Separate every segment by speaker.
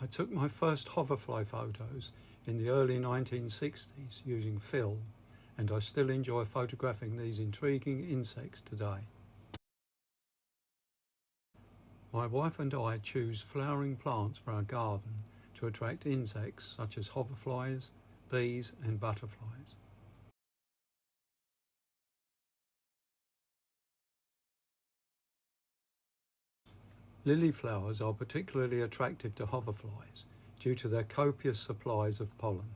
Speaker 1: I took my first hoverfly photos in the early 1960s using film, and I still enjoy photographing these intriguing insects today. My wife and I choose flowering plants for our garden to attract insects such as hoverflies, bees and butterflies. Lily flowers are particularly attractive to hoverflies due to their copious supplies of pollen.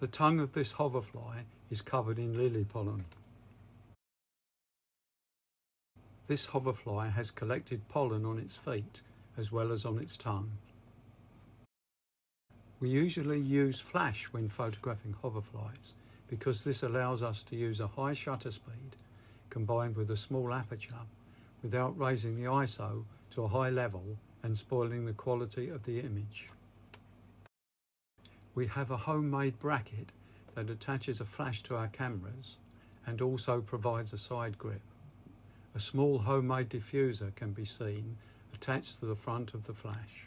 Speaker 1: The tongue of this hoverfly is covered in lily pollen. This hoverfly has collected pollen on its feet as well as on its tongue. We usually use flash when photographing hoverflies because this allows us to use a high shutter speed combined with a small aperture without raising the ISO to a high level and spoiling the quality of the image. We have a homemade bracket that attaches a flash to our cameras and also provides a side grip. A small homemade diffuser can be seen attached to the front of the flash.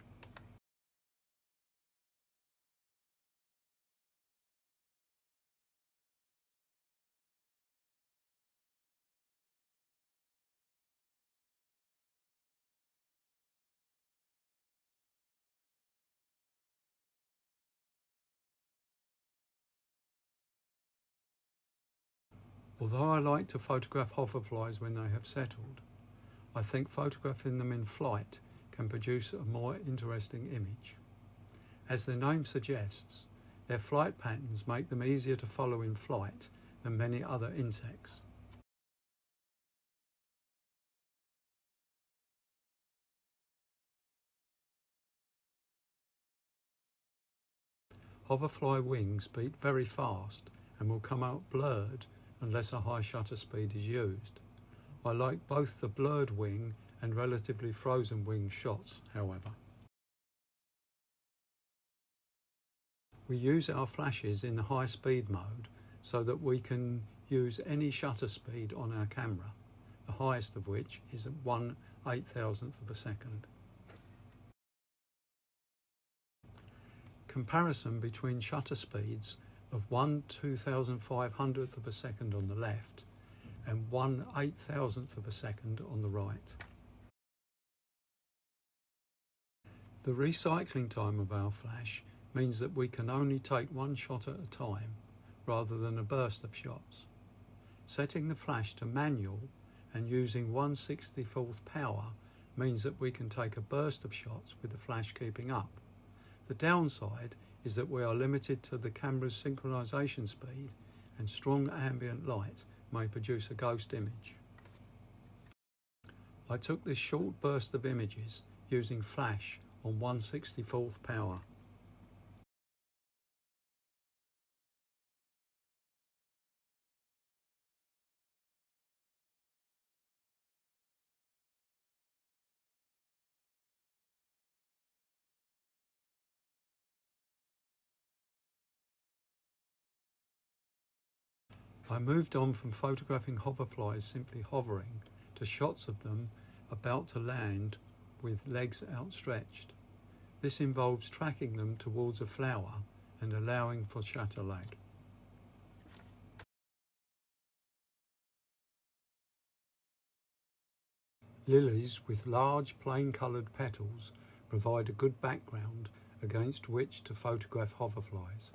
Speaker 1: Although I like to photograph hoverflies when they have settled, I think photographing them in flight can produce a more interesting image. As their name suggests, their flight patterns make them easier to follow in flight than many other insects. Hoverfly wings beat very fast and will come out blurred unless a high shutter speed is used. I like both the blurred wing and relatively frozen wing shots, however. We use our flashes in the high speed mode so that we can use any shutter speed on our camera, the highest of which is at 1/8000th of a second. Comparison between shutter speeds of 1/2500th of a second on the left and 1/8000th of a second on the right. The recycling time of our flash means that we can only take one shot at a time rather than a burst of shots. Setting the flash to manual and using 1/64th power means that we can take a burst of shots with the flash keeping up. The downside is that we are limited to the camera's synchronization speed and strong ambient light may produce a ghost image. I took this short burst of images using flash on 1/64th power. I moved on from photographing hoverflies simply hovering to shots of them about to land with legs outstretched. This involves tracking them towards a flower and allowing for shutter lag. Lilies with large plain-coloured petals provide a good background against which to photograph hoverflies.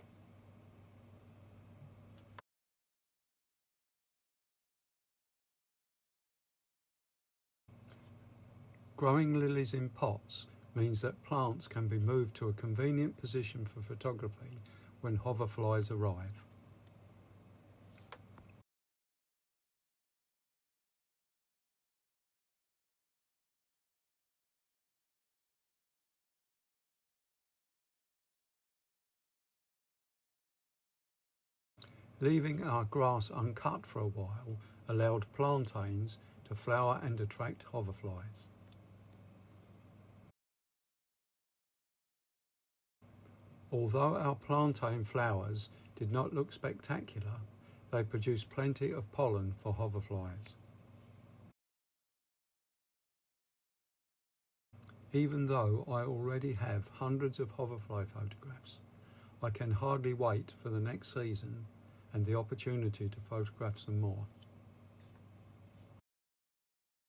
Speaker 1: Growing lilies in pots means that plants can be moved to a convenient position for photography when hoverflies arrive. Leaving our grass uncut for a while allowed plantains to flower and attract hoverflies. Although our plantain flowers did not look spectacular, they produced plenty of pollen for hoverflies. Even though I already have hundreds of hoverfly photographs, I can hardly wait for the next season and the opportunity to photograph some more.